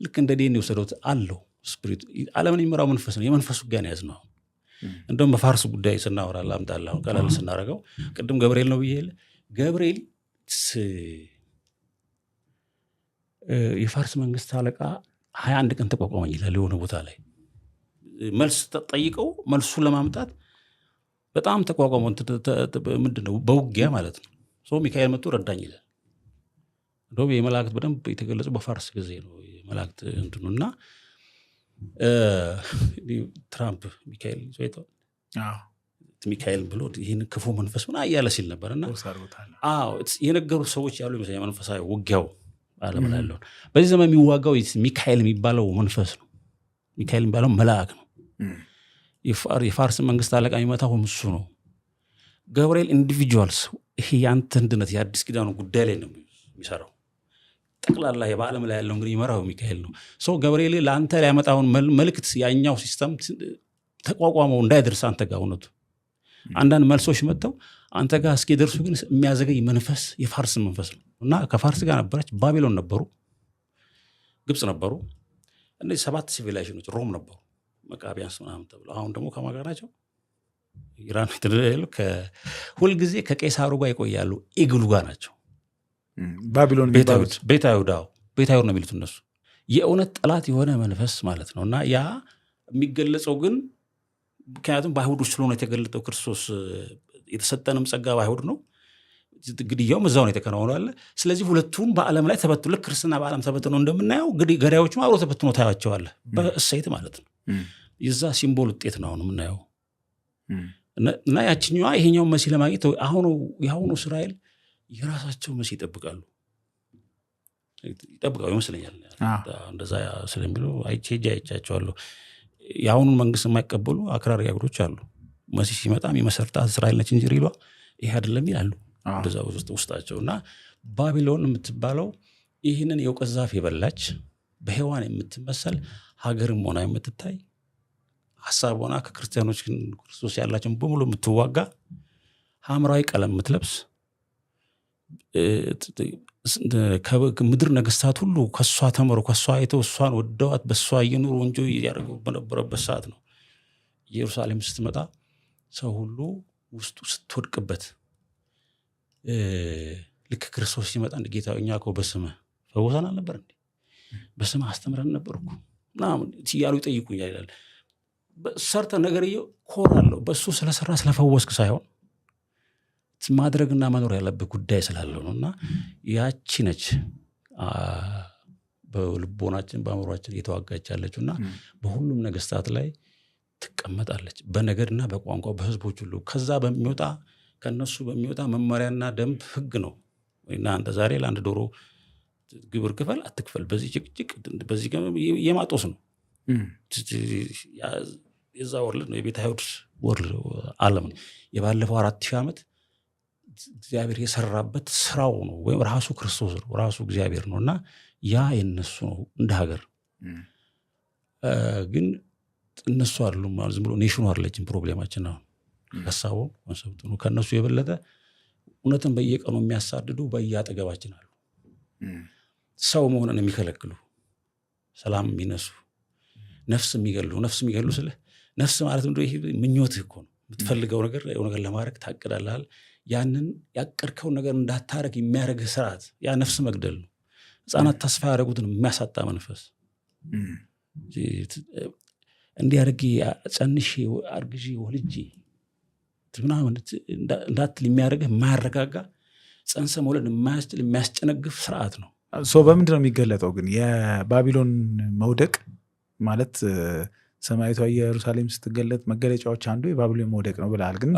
ልክ እንደ ዲኤንኤ ወሰደውት አለው ስፒሪት ዓለምን የሚመራው መንፈስ ነው። የመንፈሱ ጋር ያዝ ነው። እንደውም በፋርስ ጉዳይ ስናወራ ላምጣላሁ ቀላል ስናረጋው ቅድም ገብርኤል ነው ብዬ ገብርኤል የፋርስ መንግስት አለቃ 21 ቀን ተቋቋመኝ ይላል። የሆነ ቦታ ላይ መልስ ተጠይቀው መልሱን ለማምጣት በጣም ተቋቋመው። ምንድነው በውጊያ ማለት ነው። ሰው ሚካኤል መጥቶ ረዳኝ ይላል። እንደውም የመላእክት በደንብ የተገለጸው በፋርስ ጊዜ ነው የመላእክት እንትኑና ትራምፕ ሚካኤል ዘይቶ ሚካኤል ብሎ ይህን ክፉ መንፈስ ምን እያለ ሲል ነበርና የነገሩ ሰዎች ያሉ ይመስለኛል። መንፈሳዊ ውጊያው ዓለም ላይ ያለው በዚህ ዘመን የሚዋጋው ሚካኤል የሚባለው መንፈስ ነው። ሚካኤል የሚባለው መልአክ ነው። የፋርስ መንግስት አለቃ የሚመታው እሱ ነው። ገብርኤል ኢንዲቪጁዋልስ ይሄ ያንተ እንድነት የአዲስ ኪዳኑ ጉዳይ ላይ ነው የሚሰራው። ጠቅላላ በዓለም ላይ ያለው እንግዲህ ይመራው ሚካኤል ነው። ሰው ገብርኤል ለአንተ ላይ ያመጣውን መልእክት ያኛው ሲስተም ተቋቋመው እንዳይደርስ አንተ ጋር ሆነቱ አንዳንድ መልሶች መጥተው አንተ ጋር እስኪደርሱ ግን የሚያዘገይ መንፈስ የፋርስ መንፈስ ነው እና ከፋርስ ጋር ነበረች። ባቢሎን ነበሩ፣ ግብጽ ነበሩ። እነዚህ 7 ሲቪላይዜሽኖች ሮም ነበሩ፣ መቃቢያንስ ምናምን ተብለው። አሁን ደግሞ ከማን ጋር ናቸው? ኢራን ተደረሉ። ሁልጊዜ ከቄሳሩ ጋር ይቆያሉ። ኢግሉ ጋር ናቸው። ባቢሎን ቤተ አይሁድ ነው የሚሉት እነሱ። የእውነት ጠላት የሆነ መንፈስ ማለት ነው እና ያ የሚገለጸው ግን ምክንያቱም በአይሁዶች ስለሆነ የተገለጠው ክርስቶስ የተሰጠንም ጸጋ በአይሁድ ነው። ግድያውም እዛው ነው የተከናወነው አለ። ስለዚህ ሁለቱም በዓለም ላይ ተበትኖ ልክ ክርስትና በዓለም ተበትኖ እንደምናየው ገዳዮችም አብሮ ተበትኖ ታያቸዋለህ። በእሴት ማለት ነው። የዛ ሲምቦል ውጤት ነው አሁን የምናየው እና ያችኛዋ ይሄኛው መሲህ ለማግኘት የአሁኑ እስራኤል የራሳቸው መሲህ ይጠብቃሉ ይመስለኛል። እንደዛ ስለሚሉ አይቻቸዋለሁ። የአሁኑን መንግስት የማይቀበሉ አክራሪ አይሁዶች አሉ። መሲህ ሲመጣ የሚመሰርታት እስራኤል ነች እንጂ ሪሏ ይሄ አይደለም ይላሉ እንደዛ ውስጣቸው። እና ባቢሎን የምትባለው ይህንን የእውቀት ዛፍ የበላች በሔዋን የምትመሰል ሀገርም ሆና የምትታይ ሀሳብ ሆና ከክርስቲያኖች ክርስቶስ ያላቸውን በሙሉ የምትዋጋ ሐምራዊ ቀለም የምትለብስ ከምድር ነገስታት ሁሉ ከሷ ተመሩ ከሷ አይተው እሷን ወደዋት በሷ እየኖሩ እንጂ ያደርጉ በነበረበት ሰዓት ነው ኢየሩሳሌም ስትመጣ ሰው ሁሉ ውስጡ ስትወድቅበት ልክ ክርስቶስ ሲመጣ እንደ ጌታ እኛ እኮ በስምህ ፈውሰን አልነበር እንዴ? በስምህ አስተምረን ነበር እኮ ምናምን ሲያሉ ይጠይቁኛል ይላል። ሰርተ ነገርየው ኮራለሁ በሱ ስለሰራ ስለፈወስክ ሳይሆን ማድረግና መኖር ያለበት ጉዳይ ስላለው ነው። እና ያቺ ነች በልቦናችን በአእምሯችን እየተዋጋች ያለችው እና በሁሉም ነገስታት ላይ ትቀመጣለች፣ በነገድና በቋንቋ በህዝቦች ሁሉ። ከዛ ከነሱ በሚወጣ መመሪያና ደንብ ህግ ነው። እና አንተ ዛሬ ለአንድ ዶሮ ግብር ክፈል አትክፈል፣ በዚህ ጭቅጭቅ በዚህ የማጦስ ነው። የዛ ወርልድ ነው የቤተ አይሁድ ወርልድ ዓለም ነው። የባለፈው 4000 ዓመት እግዚአብሔር የሰራበት ስራው ነው፣ ወይም ራሱ ክርስቶስ ነው፣ ራሱ እግዚአብሔር ነው። እና ያ የነሱ ነው እንደ ሀገር። ግን እነሱ አይደሉም ዝም ብሎ ኔሽኑ አይደለችም ፕሮብሌማችን ነው። ሀሳቡ ኮንሰፕቱ ነው። ከነሱ የበለጠ እውነትን በየቀኑ የሚያሳድዱ በየአጠገባችን አሉ። ሰው መሆንን የሚከለክሉ፣ ሰላም የሚነሱ፣ ነፍስ የሚገሉ ስለ ነፍስ ማለት ምንድነው? ይሄ ምኞትህ እኮ ነው። የምትፈልገው ነገር ለማድረግ ታቅዳለህ። ያንን ያቀድከውን ነገር እንዳታረግ የሚያደርግህ ስርዓት ያ ነፍስ መግደል ነው። ህፃናት ተስፋ ያደረጉትን የሚያሳጣ መንፈስ እንዲህ አድርጌ ጸንሼ አርግዤ ወልጄ ምናምን እንዳትል የሚያደርግህ የማያረጋጋ ጸንሰ መውለድ የማያስችል የሚያስጨነግፍ ስርዓት ነው። በምንድን ነው የሚገለጠው ግን የባቢሎን መውደቅ ማለት? ሰማያዊቷ ኢየሩሳሌም ስትገለጥ መገለጫዎች አንዱ የባቢሎን መውደቅ ነው ብለሃል። ግን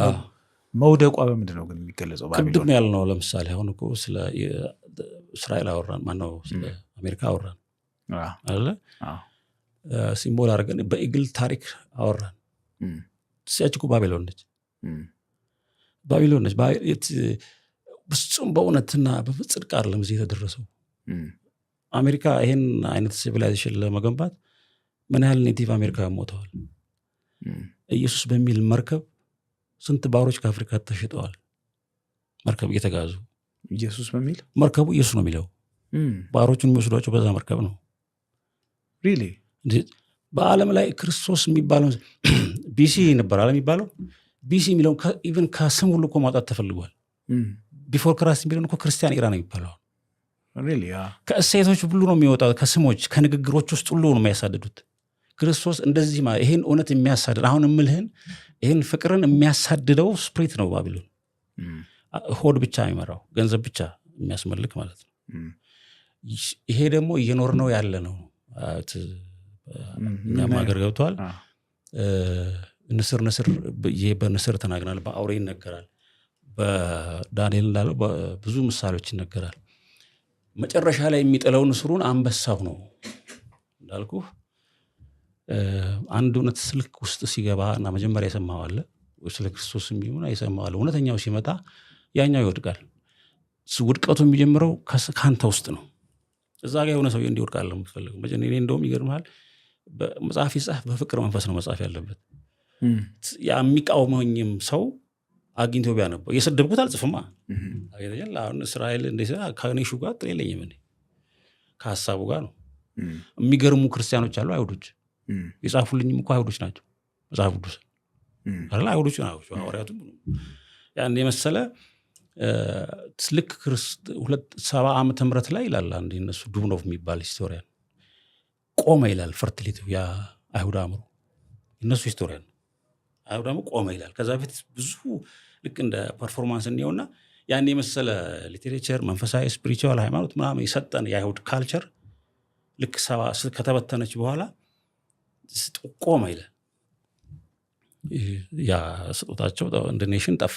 መውደቋ በምንድን ነው ግን የሚገለጸው? ቅድም ያልነው ለምሳሌ አሁን እኮ ስለ እስራኤል አወራን፣ ማነው ስለ አሜሪካ አወራን አይደለ? ሲምቦል አድርገን በኢግል ታሪክ አወራን። ሲያች እኮ ባቢሎን ነች። ፍጹም በእውነትና በጽድቅ አይደለም እዚህ የተደረሰው። አሜሪካ ይሄን አይነት ሲቪላይዜሽን ለመገንባት ምን ያህል ኔቲቭ አሜሪካ ሞተዋል። ኢየሱስ በሚል መርከብ ስንት ባሮች ከአፍሪካ ተሽጠዋል። መርከብ እየተጋዙ ኢየሱስ በሚል መርከቡ ኢየሱስ ነው የሚለው፣ ባሮቹን የሚወስዷቸው በዛ መርከብ ነው። ሪሊ በዓለም ላይ ክርስቶስ የሚባለው ቢሲ ነበር አለ የሚባለው ቢሲ የሚለውን ኢቨን ከስም ሁሉ እኮ ማውጣት ተፈልጓል። ቢፎር ክራይስት የሚለውን እኮ ክርስቲያን ኢራ ነው የሚባለው። ከእሴቶች ሁሉ ነው የሚወጣው፣ ከስሞች ከንግግሮች ውስጥ ሁሉ ነው የሚያሳድዱት። ክርስቶስ እንደዚህ ይሄን እውነት የሚያሳድድ አሁን እምልህን ይህን ፍቅርን የሚያሳድደው ስፕሪት ነው ባቢሎን። ሆድ ብቻ የሚመራው ገንዘብ ብቻ የሚያስመልክ ማለት ነው። ይሄ ደግሞ እየኖር ነው ያለ ነው። እኛም ሀገር ገብተዋል። ንስር በንስር ተናግናል፣ በአውሬ ይነገራል፣ በዳንኤል እንዳለው በብዙ ምሳሌዎች ይነገራል። መጨረሻ ላይ የሚጥለው ንስሩን አንበሳው ነው እንዳልኩ። አንድ እውነት ስልክ ውስጥ ሲገባ እና መጀመሪያ የሰማው አለ ስለ ክርስቶስ የሚሆን የሰማው አለ። እውነተኛው ሲመጣ ያኛው ይወድቃል። ውድቀቱ የሚጀምረው ከአንተ ውስጥ ነው። እዛ ጋር የሆነ ሰው እንዲወድቃል የምትፈልገው እኔ እንደውም ይገርምሃል፣ መጽሐፍ ይጻፍ በፍቅር መንፈስ ነው መጽሐፍ ያለበት። የሚቃወመኝም ሰው አግኝቶ ቢያነበው የሰደብኩት አልጽፍማ። አሁን እስራኤል ከኔሹ ጋር ጥር የለኝም ከሀሳቡ ጋር ነው። የሚገርሙ ክርስቲያኖች አሉ፣ አይሁዶች የጻፉልኝም እኮ አይሁዶች ናቸው። መጽሐፍ ቅዱስ አይሁዶች ናቸው ሐዋርያቱም። ያን የመሰለ ልክ 270 ዓመተ ምህረት ላይ ይላል አንድ እነሱ ዱብኖቭ የሚባል ሂስቶሪያን ቆመ ይላል። ፈርቲሊቲ ያ አይሁድ አእምሮ እነሱ ሂስቶሪያን አይሁድ አእምሮ ቆመ ይላል። ከዛ በፊት ብዙ ልክ እንደ ፐርፎርማንስ እንየውና ያን የመሰለ ሊትሬቸር መንፈሳዊ ስፒሪቹዋል ሃይማኖት ምናምን የሰጠን የአይሁድ ካልቸር ልክ ከተበተነች በኋላ ቆመ ይላል። ያ ስጦታቸው እንደ ኔሽን ጠፋ።